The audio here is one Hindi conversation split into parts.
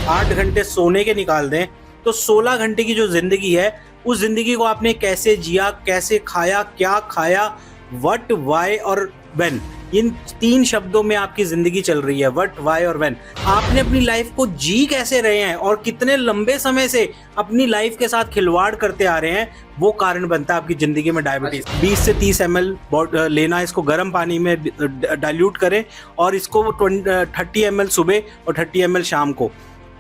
8 घंटे सोने के निकाल दें तो 16 घंटे की जो जिंदगी है उस जिंदगी को आपने कैसे जिया, कैसे खाया, क्या खाया, व्हाट, व्हाई और व्हेन, इन 3 शब्दों में आपकी जिंदगी चल रही है। व्हाट, व्हाई और व्हेन। आपने अपनी लाइफ को जी कैसे रहे हैं और कितने लंबे समय से अपनी लाइफ के साथ खिलवाड़ करते आ रहे हैं, वो कारण बनता है आपकी जिंदगी में डायबिटीज। 20 से 30 ml लेना, इसको गर्म पानी में डाइल्यूट करें और इसको 30 ml सुबह और 30 ml शाम को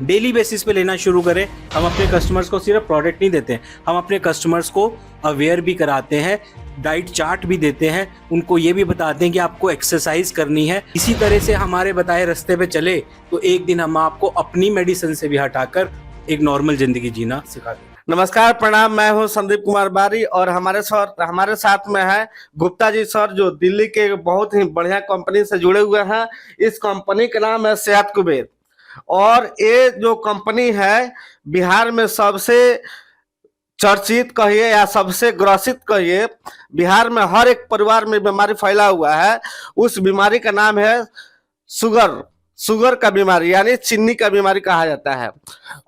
डेली बेसिस पे लेना शुरू करें। हम अपने कस्टमर्स को सिर्फ प्रोडक्ट नहीं देते, हम अपने कस्टमर्स को अवेयर भी कराते हैं, डाइट चार्ट भी देते हैं, उनको ये भी बताते हैं कि आपको एक्सरसाइज करनी है। इसी तरह से हमारे बताए रास्ते पे चले तो एक दिन हम आपको अपनी मेडिसिन से भी हटाकर एक नॉर्मल जिंदगी जीना सिखा दें। नमस्कार, प्रणाम। मैं हूं संदीप कुमार बारी और हमारे साथ में है गुप्ता जी सर, जो दिल्ली के बहुत ही बढ़िया कंपनी से जुड़े हुए हैं। इस कंपनी का नाम है सेहत कुबेर और ये जो कंपनी है बिहार में सबसे चर्चित कहिए या सबसे ग्रसित कहिए, बिहार में हर एक परिवार में बीमारी फैला हुआ है। उस बीमारी का नाम है शुगर का बीमारी, यानी चीनी का बीमारी कहा जाता है।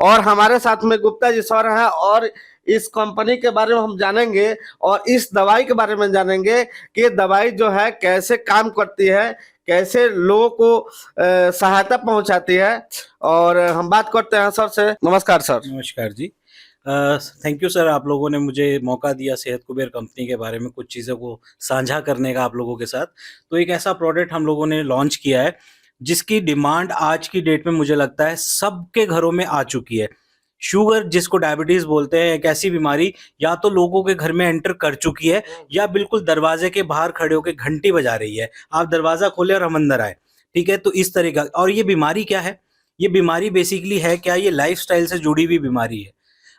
और हमारे साथ में गुप्ता जी सर हैं और इस कंपनी के बारे में हम जानेंगे और इस दवाई के बारे में जानेंगे कि ये दवाई जो है कैसे काम करती है, कैसे लोगों को सहायता पहुंचाती है। और हम बात करते हैं सर से। नमस्कार सर। नमस्कार जी। थैंक यू सर, आप लोगों ने मुझे मौका दिया सेहत कुबेर कंपनी के बारे में कुछ चीज़ों को साझा करने का आप लोगों के साथ। तो एक ऐसा प्रोडक्ट हम लोगों ने लॉन्च किया है जिसकी डिमांड आज की डेट में मुझे लगता है सबके घरों में आ चुकी है। शुगर, जिसको डायबिटीज बोलते हैं, एक ऐसी बीमारी या तो लोगों के घर में एंटर कर चुकी है या बिल्कुल दरवाजे के बाहर खड़े होकर घंटी बजा रही है, आप दरवाजा खोले और हम अंदर आए। ठीक है, तो इस तरह का। और ये बीमारी क्या है? ये बीमारी बेसिकली है क्या? ये लाइफस्टाइल से जुड़ी हुई बीमारी है,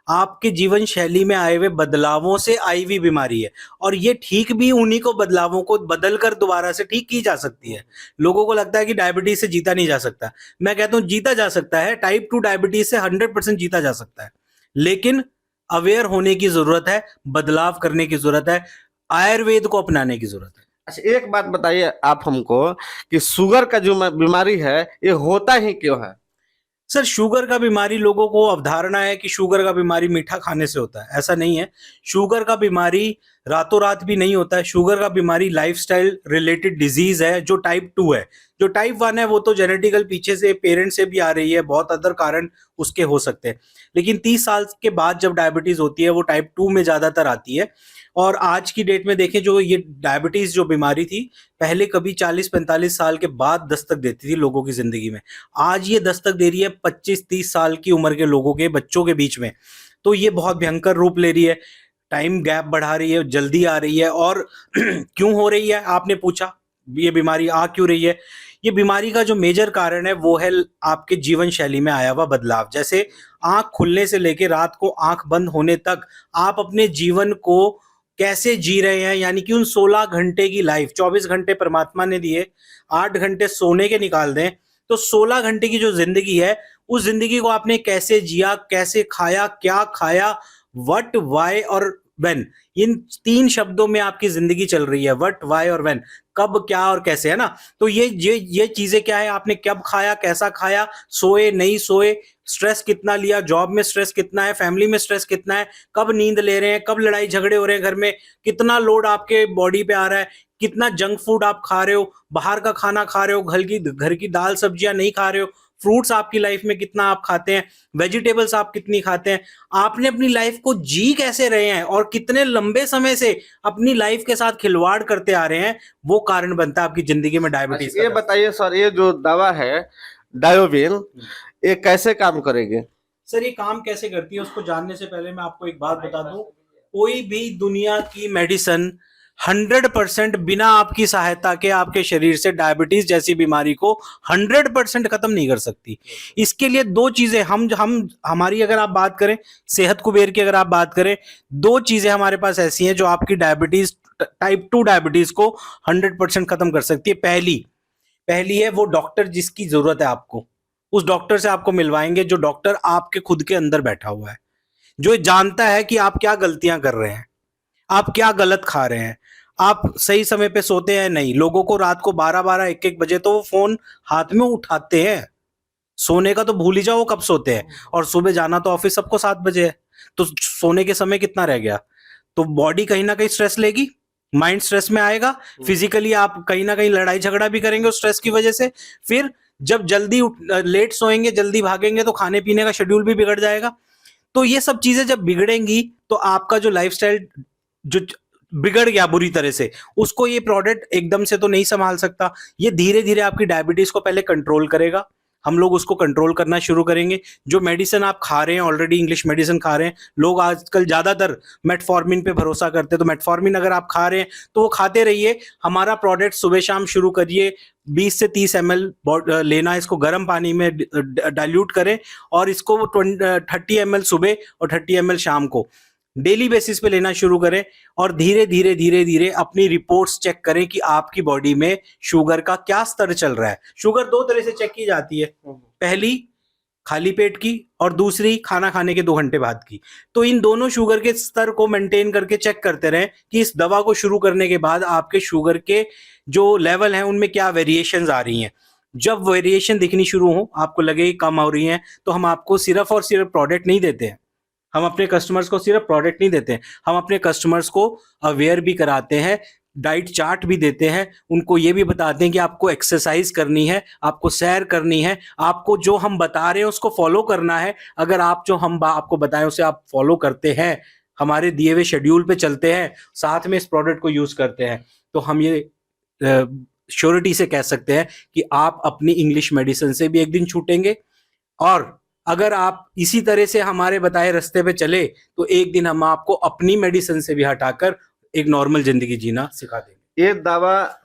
आपके जीवन शैली में आए हुए बदलावों से आई हुई बीमारी है। और ये ठीक भी उन्हीं को बदलावों को बदलकर दोबारा से ठीक की जा सकती है। लोगों को लगता है कि डायबिटीज से जीता नहीं जा सकता, मैं कहता हूं जीता जा सकता है। टाइप 2 डायबिटीज से 100% जीता जा सकता है, लेकिन अवेयर होने की जरूरत है, बदलाव करने की जरूरत है, आयुर्वेद को अपनाने की जरूरत है। अच्छा, एक बात बताइए आप हमको कि शुगर का जो बीमारी है ये होता ही क्यों है? सर, शुगर का बीमारी, लोगों को अवधारणा है कि शुगर का बीमारी मीठा खाने से होता है, ऐसा नहीं है। शुगर का बीमारी रातों रात भी नहीं होता है। शुगर का बीमारी लाइफस्टाइल रिलेटेड डिजीज है जो टाइप 2 है। जो टाइप 1 है वो तो जेनेटिकल पीछे से पेरेंट्स से भी आ रही है, बहुत अदर कारण उसके हो सकते हैं। लेकिन 30 साल के बाद जब डायबिटीज होती है वो टाइप 2 में ज्यादातर आती है। और आज की डेट में देखें, जो ये डायबिटीज जो बीमारी थी पहले कभी 40-45 साल के बाद दस्तक देती थी लोगों की जिंदगी में, आज ये दस्तक दे रही है 25-30 साल की उम्र के लोगों के, बच्चों के बीच में। तो ये बहुत भयंकर रूप ले रही है, टाइम गैप बढ़ा रही है, जल्दी आ रही है। और क्यों हो रही है, आपने पूछा ये बीमारी आ क्यों रही है? ये बीमारी का जो मेजर कारण है वो है आपके जीवन शैली में आया हुआ बदलाव। जैसे आंख खुलने से लेकर रात को आंख बंद होने तक आप अपने जीवन को कैसे जी रहे हैं, यानी कि उन 16 घंटे की लाइफ, 24 घंटे परमात्मा ने दिए, 8 घंटे सोने के निकाल दें तो 16 घंटे की जो जिंदगी है उस जिंदगी को आपने कैसे जिया, कैसे खाया, क्या खाया, व्हाट, व्हाई और व्हेन, इन 3 शब्दों में आपकी जिंदगी चल रही है। व्हाट, व्हाई और व्हेन, कब, क्या और कैसे, है ना। तो ये चीजें क्या है, आपने कब खाया, कैसा खाया, सोए नहीं सोए, स्ट्रेस कितना लिया, जॉब में स्ट्रेस कितना है, फैमिली में स्ट्रेस कितना है, कब नींद ले रहे हैं, कब लड़ाई झगड़े हो रहे हैं घर में, कितना लोड आपके बॉडी पे आ रहा है, कितना जंक फूड आप खा रहे हो, बाहर का खाना खा रहे हो, घर की दाल सब्जियां नहीं खा रहे हो, फ्रूट्स आपकी लाइफ में कितना आप खाते हैं, वेजिटेबल्स आप कितनी खाते हैं, आपने अपनी लाइफ को जी कैसे रहे हैं और कितने लंबे समय से अपनी लाइफ के साथ खिलवाड़ करते आ रहे हैं, वो कारण बनता है आपकी जिंदगी में डायबिटीज। ये बताइए सर, ये जो दवा है डायोविन, ये कैसे काम करेगी? सर, ये काम कैसे करती है उसको जानने से पहले मैं आपको एक बात बता दूं, कोई भी दुनिया की मेडिसिन 100% बिना आपकी सहायता के आपके शरीर से डायबिटीज जैसी बीमारी को 100% खत्म नहीं कर सकती। इसके लिए 2 चीजें हम हमारी अगर आप बात करें, सेहत कुबेर की अगर आप बात करें, 2 चीजें हमारे पास ऐसी हैं जो आपकी डायबिटीज, टाइप 2 डायबिटीज को 100% खत्म कर सकती है। पहली है वो डॉक्टर जिसकी जरूरत है आपको, उस डॉक्टर से आपको मिलवाएंगे जो डॉक्टर आपके खुद के अंदर बैठा हुआ है, जो जानता है कि आप क्या गलतियां कर रहे हैं, आप क्या गलत खा रहे हैं, आप सही समय पे सोते हैं नहीं। लोगों को रात को 12-12, 1-1 बजे तो वो फोन हाथ में उठाते हैं, सोने का तो भूल ही जाओ, वो कब सोते हैं। और सुबह जाना तो ऑफिस सबको 7 बजे है, तो सोने के समय कितना रह गया। तो बॉडी कहीं ना कहीं स्ट्रेस लेगी, माइंड स्ट्रेस में आएगा, फिजिकली आप कहीं ना कहीं लड़ाई झगड़ा भी करेंगे उस स्ट्रेस की वजह से। फिर जब जल्दी लेट सोएंगे, जल्दी भागेंगे, तो खाने पीने का शेड्यूल भी बिगड़ जाएगा। तो ये सब चीजें जब बिगड़ेंगी तो आपका जो लाइफस्टाइल जो बिगड़ गया बुरी तरह से, उसको ये प्रोडक्ट एकदम से तो नहीं संभाल सकता। ये धीरे धीरे आपकी डायबिटीज को पहले कंट्रोल करेगा, हम लोग उसको कंट्रोल करना शुरू करेंगे। जो मेडिसिन आप खा रहे हैं, ऑलरेडी इंग्लिश मेडिसिन खा रहे हैं, लोग आजकल ज्यादातर मेटफॉर्मिन पे भरोसा करते हैं, तो मेटफॉर्मिन अगर आप खा रहे हैं तो वो खाते रहिए। हमारा प्रोडक्ट सुबह शाम शुरू करिए, 20 से 30 ml लेना, इसको गर्म पानी में डाइल्यूट करें और इसको 30 ml सुबह और 30 ml शाम को डेली बेसिस पे लेना शुरू करें। और धीरे धीरे धीरे धीरे अपनी रिपोर्ट्स चेक करें कि आपकी बॉडी में शुगर का क्या स्तर चल रहा है। शुगर 2 तरह से चेक की जाती है, पहली खाली पेट की और दूसरी खाना खाने के 2 घंटे बाद की। तो इन दोनों शुगर के स्तर को मेंटेन करके चेक करते रहें कि इस दवा को शुरू करने के बाद आपके शुगर के जो लेवल हैं उनमें क्या वेरिएशंस आ रही हैं। जब वेरिएशन दिखनी शुरू हो, आपको लगे कम हो रही हैं, तो हम आपको सिर्फ और सिर्फ प्रोडक्ट नहीं देते हैं। हम अपने कस्टमर्स को सिर्फ प्रोडक्ट नहीं देते हैं, हम अपने कस्टमर्स को अवेयर भी कराते हैं, डाइट चार्ट भी देते हैं, उनको ये भी बताते हैं कि आपको एक्सरसाइज करनी है, आपको सैर करनी है, आपको जो हम बता रहे हैं उसको फॉलो करना है। अगर आप जो हम आपको बताएं उसे आप फॉलो करते हैं, हमारे दिए हुए शेड्यूल पे चलते हैं, साथ में इस प्रोडक्ट को यूज करते हैं, तो हम ये श्योरिटी से कह सकते हैं कि आप अपनी इंग्लिश मेडिसिन से भी एक दिन छूटेंगे। और अगर आप इसी तरह से हमारे बताए रास्ते पे चले तो एक दिन हम आपको अपनी मेडिसिन से भी हटाकर एक नॉर्मल जिंदगी जीना सिखा देंगे। ये दावा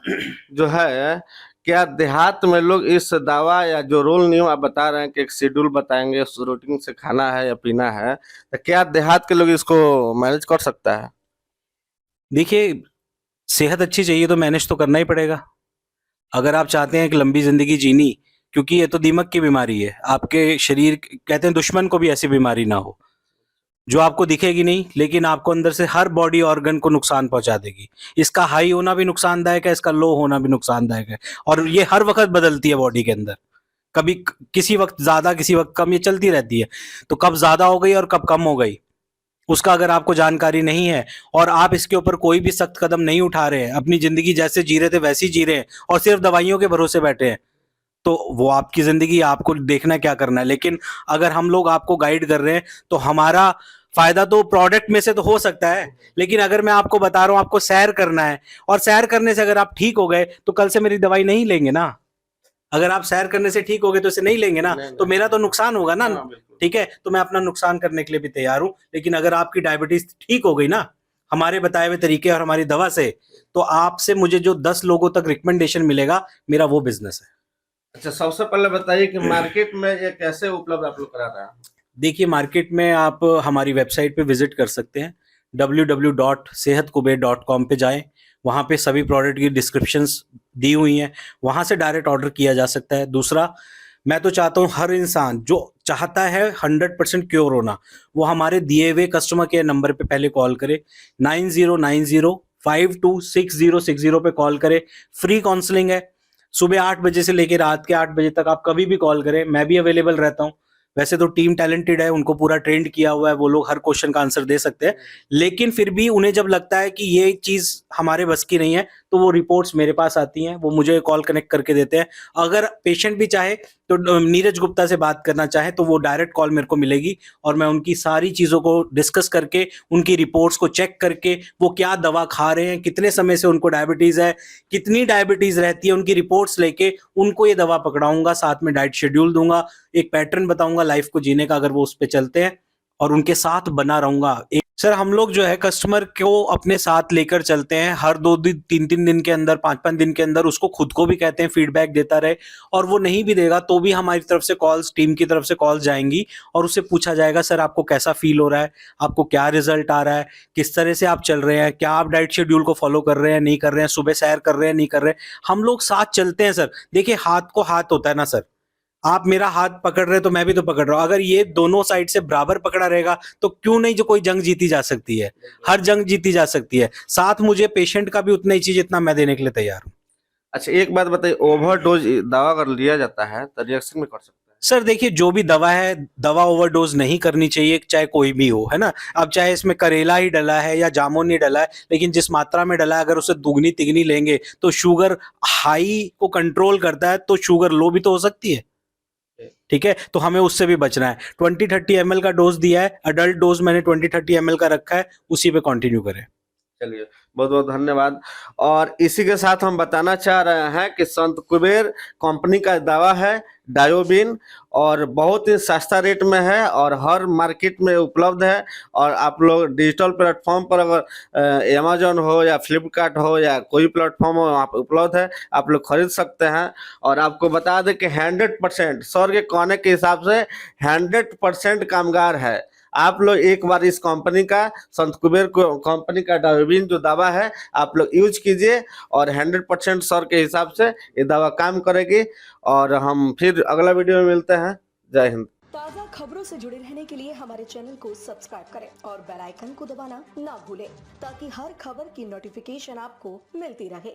जो है, क्या देहात में लोग इस दावा या जो रोल नियम आप बता रहे हैं कि एक शेड्यूल बताएंगे, उस रूटीन से खाना है या पीना है, तो क्या देहात के लोग इसको मैनेज कर सकता है? देखिए, सेहत अच्छी चाहिए तो मैनेज तो करना ही पड़ेगा। अगर आप चाहते हैं कि लंबी जिंदगी जीनी, क्योंकि ये तो दीमक की बीमारी है, आपके शरीर, कहते हैं दुश्मन को भी ऐसी बीमारी ना हो जो आपको दिखेगी नहीं लेकिन आपको अंदर से हर बॉडी ऑर्गन को नुकसान पहुंचा देगी। इसका हाई होना भी नुकसानदायक है, इसका लो होना भी नुकसानदायक है, और ये हर वक्त बदलती है बॉडी के अंदर। कभी किसी वक्त ज्यादा, किसी वक्त कम, ये चलती रहती है। तो कब ज्यादा हो गई और कब कम हो गई, उसका अगर आपको जानकारी नहीं है और आप इसके ऊपर कोई भी सख्त कदम नहीं उठा रहे हैं, अपनी जिंदगी जैसे जी रहे थे वैसी जी रहे हैं और सिर्फ दवाइयों के भरोसे बैठे हैं, तो वो आपकी जिंदगी, आपको देखना क्या करना है। लेकिन अगर हम लोग आपको गाइड कर रहे हैं तो हमारा फायदा तो प्रोडक्ट में से तो हो सकता है, लेकिन अगर मैं आपको बता रहा हूं आपको सैर करना है और सैर करने से अगर आप ठीक हो गए तो कल से मेरी दवाई नहीं लेंगे ना। अगर आप सैर करने से ठीक हो गए तो इसे नहीं लेंगे ना, तो मेरा तो नुकसान होगा ना। ठीक है, तो मैं अपना नुकसान करने के लिए भी तैयार हूं। लेकिन अगर आपकी डायबिटीज ठीक हो गई ना हमारे बताए हुए तरीके और हमारी दवा से, तो आपसे मुझे जो 10 लोगों तक रिकमेंडेशन मिलेगा, मेरा वो बिजनेस है। अच्छा, सबसे पहले बताइए कि मार्केट में ये कैसे उपलब्ध आप लोग करा रहे हैं? देखिए, मार्केट में आप हमारी वेबसाइट पे विजिट कर सकते हैं, www.sehatkuber.com पे जाएं, वहाँ पे सभी प्रोडक्ट की डिस्क्रिप्शंस दी हुई हैं, वहाँ से डायरेक्ट ऑर्डर किया जा सकता है। दूसरा, मैं तो चाहता हूँ हर इंसान जो चाहता है 100% क्योर होना, वो हमारे दिए हुए कस्टमर केयर नंबर पे पहले कॉल करे, 9090526060 पे कॉल करे। फ्री काउंसलिंग है, सुबह 8 बजे से लेकर रात के 8 बजे तक आप कभी भी कॉल करें, मैं भी अवेलेबल रहता हूँ। वैसे तो टीम टैलेंटेड है, उनको पूरा ट्रेंड किया हुआ है, वो लोग हर क्वेश्चन का आंसर दे सकते हैं, लेकिन फिर भी उन्हें जब लगता है कि ये चीज हमारे बस की नहीं है तो वो रिपोर्ट्स मेरे पास आती हैं, वो मुझे कॉल कनेक्ट करके देते हैं। अगर पेशेंट भी चाहे तो नीरज गुप्ता से बात करना चाहे तो वो डायरेक्ट कॉल मेरे को मिलेगी और मैं उनकी सारी चीज़ों को डिस्कस करके, उनकी रिपोर्ट्स को चेक करके, वो क्या दवा खा रहे हैं, कितने समय से उनको डायबिटीज़ है, कितनी डायबिटीज़ रहती है, उनकी रिपोर्ट्स लेके उनको ये दवा पकड़ाऊंगा, साथ में डाइट शेड्यूल दूंगा, एक पैटर्न बताऊंगा लाइफ को जीने का, अगर वो उस पर चलते हैं, और उनके साथ बना रहूंगा। सर, हम लोग जो है कस्टमर को अपने साथ लेकर चलते हैं, हर 2 दिन 3 दिन के अंदर, 5 दिन के अंदर उसको खुद को भी कहते हैं फीडबैक देता रहे, और वो नहीं भी देगा तो भी हमारी तरफ से कॉल्स, टीम की तरफ से कॉल्स जाएंगी और उससे पूछा जाएगा सर आपको कैसा फील हो रहा है, आपको क्या रिजल्ट आ रहा है, किस तरह से आप चल रहे हैं, क्या आप डाइट शेड्यूल को फॉलो कर रहे हैं, नहीं कर रहे हैं, सुबह सैर कर रहे हैं, नहीं कर रहे हैं। हम लोग साथ चलते हैं सर। देखिए, हाथ को हाथ होता है ना सर, आप मेरा हाथ पकड़ रहे हो तो मैं भी तो पकड़ रहा हूं, अगर ये दोनों साइड से बराबर पकड़ा रहेगा तो क्यों नहीं जो कोई जंग जीती जा सकती है, हर जंग जीती जा सकती है। साथ मुझे पेशेंट का भी उतना ही चीज जितना मैं देने के लिए तैयार हूं। अच्छा, एक बात बताइए, ओवरडोज दवा अगर लिया जाता है तो रिएक्शन में कर सकता है? सर देखिए, जो भी दवा है, दवा ओवरडोज नहीं करनी चाहिए, चाहे कोई भी हो, है ना? अब चाहे इसमें करेला ही डला है या जामुन ही डला है, लेकिन जिस मात्रा में डला है अगर उसे दुगनी तिगनी लेंगे तो शुगर हाई को कंट्रोल करता है, तो शुगर लो भी तो हो सकती है। ठीक है, तो हमें उससे भी बचना है। 20-30 ml का डोज दिया है, अडल्ट डोज मैंने 20-30 ml का रखा है, उसी पे कंटिन्यू करें। चलिए, बहुत बहुत धन्यवाद। और इसी के साथ हम बताना चाह रहे हैं कि संत कुबेर कंपनी का दवा है डायोबिन, और बहुत ही सस्ता रेट में है और हर मार्केट में उपलब्ध है। और आप लोग डिजिटल प्लेटफॉर्म पर अगर अमेजोन हो या फ्लिपकार्ट हो या कोई प्लेटफॉर्म हो, वहाँ पर उपलब्ध है, आप लोग खरीद सकते हैं। और आपको बता दें कि 100% सर के कहने के हिसाब से 100% कामगार है। आप लोग एक बार इस कंपनी का, संत कुबेर कंपनी का डायोबिन जो दवा है, आप लोग यूज कीजिए और 100% सर के हिसाब से ये दवा काम करेगी। और हम फिर अगला वीडियो में मिलते हैं। जय हिंद। ताज़ा खबरों से जुड़े रहने के लिए हमारे चैनल को सब्सक्राइब करें और बेल आइकन को दबाना ना भूलें, ताकि हर खबर की नोटिफिकेशन आपको मिलती रहे।